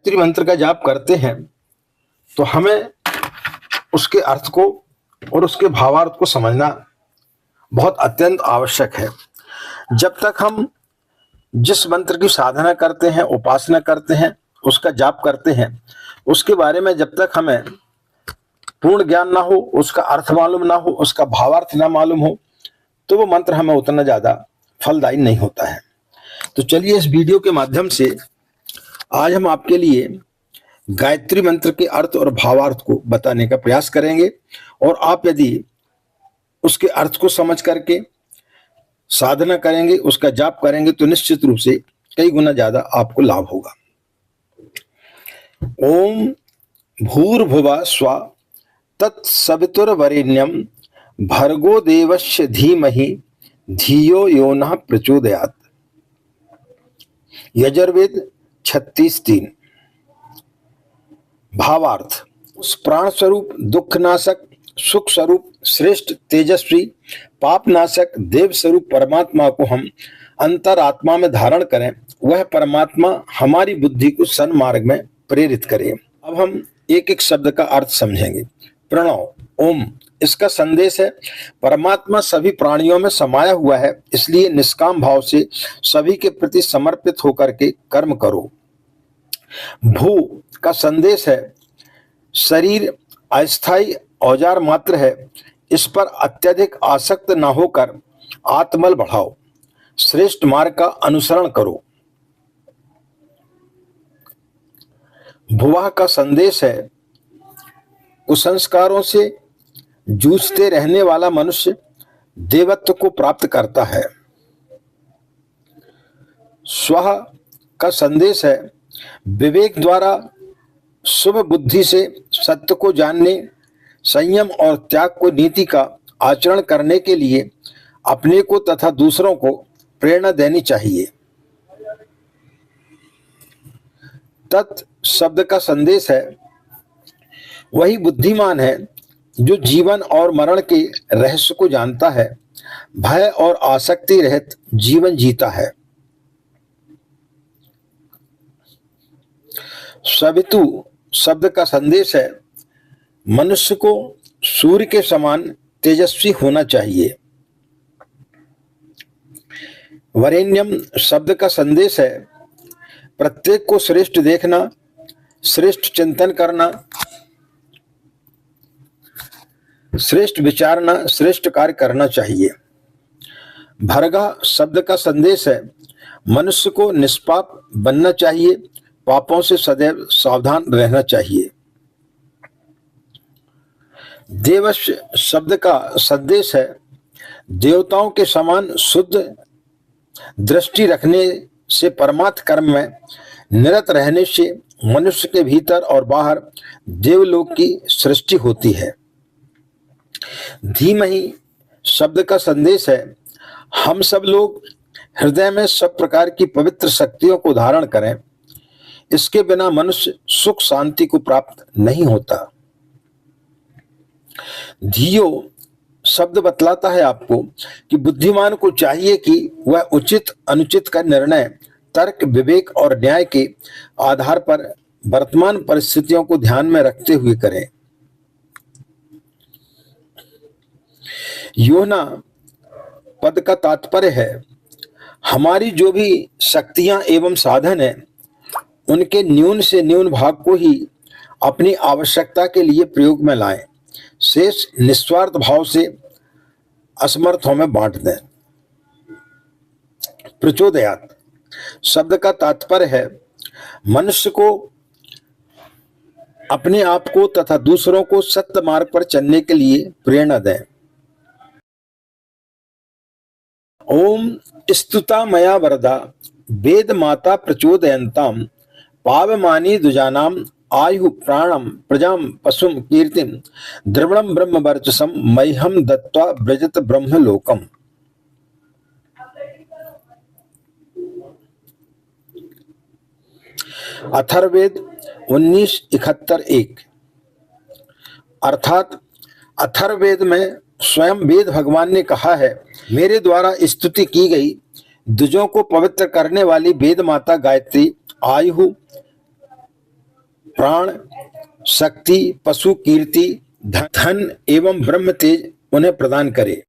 गायत्री मंत्र का जाप करते हैं तो हमें उसके अर्थ को और उसके भावार्थ को समझना बहुत अत्यंत आवश्यक है। जब तक हम जिस मंत्र की साधना करते हैं, उपासना करते हैं, उसका जाप करते हैं, उसके बारे में जब तक हमें पूर्ण ज्ञान ना हो, उसका अर्थ मालूम ना हो, उसका भावार्थ ना मालूम हो, तो वो मंत्र हमें उतना ज्यादा फलदायी नहीं होता है। तो चलिए इस वीडियो के माध्यम से आज हम आपके लिए गायत्री मंत्र के अर्थ और भावार्थ को बताने का प्रयास करेंगे और आप यदि उसके अर्थ को समझ करके साधना करेंगे, उसका जाप करेंगे, तो निश्चित रूप से कई गुना ज्यादा आपको लाभ होगा। ओम भूर्भुवः स्वः तत्सवितुर्वरेण्यं भर्गो देवस्य धीमहि धियो यो नः प्रचोदयात्। यजुर्वेद 36:3। भावार्थ: उस प्राण स्वरूप, दुख नाशक, सुख स्वरूप, श्रेष्ठ, तेजस्वी, पाप नाशक, देव स्वरूप परमात्मा को हम अंतरात्मा में धारण करें, वह परमात्मा हमारी बुद्धि को सन्मार्ग में प्रेरित करे। अब हम एक एक शब्द का अर्थ समझेंगे। प्रणव, ओम, इसका संदेश है परमात्मा सभी प्राणियों में समाया हुआ है, इसलिए निष्काम भाव से सभी के प्रति समर्पित होकर के कर्म करो। भू का संदेश है शरीर अस्थायी औजार मात्र है, इस पर अत्यधिक आसक्त न होकर आत्मबल बढ़ाओ, श्रेष्ठ मार्ग का अनुसरण करो। भुवा का संदेश है कुसंस्कारों से जूझते रहने वाला मनुष्य देवत्व को प्राप्त करता है। स्वः का संदेश है विवेक द्वारा शुभ बुद्धि से सत्य को जानने, संयम और त्याग को नीति का आचरण करने के लिए अपने को तथा दूसरों को प्रेरणा देनी चाहिए। तत् शब्द का संदेश है वही बुद्धिमान है जो जीवन और मरण के रहस्य को जानता है, भय और आसक्ति रहित जीवन जीता है। सवितु शब्द का संदेश है मनुष्य को सूर्य के समान तेजस्वी होना चाहिए। वरेण्यम शब्द का संदेश है प्रत्येक को श्रेष्ठ देखना, श्रेष्ठ चिंतन करना, श्रेष्ठ विचारना, श्रेष्ठ कार्य करना चाहिए। भर्गा शब्द का संदेश है मनुष्य को निष्पाप बनना चाहिए, पापों से सदैव सावधान रहना चाहिए। देवस्य शब्द का संदेश है देवताओं के समान शुद्ध दृष्टि रखने से, परमार्थ कर्म में निरत रहने से मनुष्य के भीतर और बाहर देवलोक की सृष्टि होती है। धीमहि शब्द का संदेश है हम सब लोग हृदय में सब प्रकार की पवित्र शक्तियों को धारण करें, इसके बिना मनुष्य सुख शांति को प्राप्त नहीं होता। धियो शब्द बतलाता है आपको कि बुद्धिमान को चाहिए कि वह उचित अनुचित का निर्णय तर्क, विवेक और न्याय के आधार पर वर्तमान परिस्थितियों को ध्यान में रखते हुए करें। योना पद का तात्पर्य है हमारी जो भी शक्तियां एवं साधन है, उनके न्यून से न्यून भाग को ही अपनी आवश्यकता के लिए प्रयोग में लाएं, शेष निस्वार्थ भाव से असमर्थों में बांट दें। प्रचोदयात् शब्द का तात्पर्य है मनुष्य को अपने आप को तथा दूसरों को सत्य मार्ग पर चलने के लिए प्रेरणा दें। ओम स्तुता मया वरदा वेद माता प्रचोदयन्ताम पावमानी दुजानाम आयु प्राणम प्रजाम पशुम कीर्तिम द्रविणम ब्रह्म वर्चसम मह्यम दत्त्वा व्रजत ब्रह्मलोकम। अथर्ववेद 19:71-1। अर्थात अथर्ववेद में स्वयं वेद भगवान ने कहा है मेरे द्वारा स्तुति की गई द्विजों को पवित्र करने वाली वेद माता गायत्री आयु, प्राण, शक्ति, पशु कीर्ति, धन एवं ब्रह्म तेज उन्हें प्रदान करे।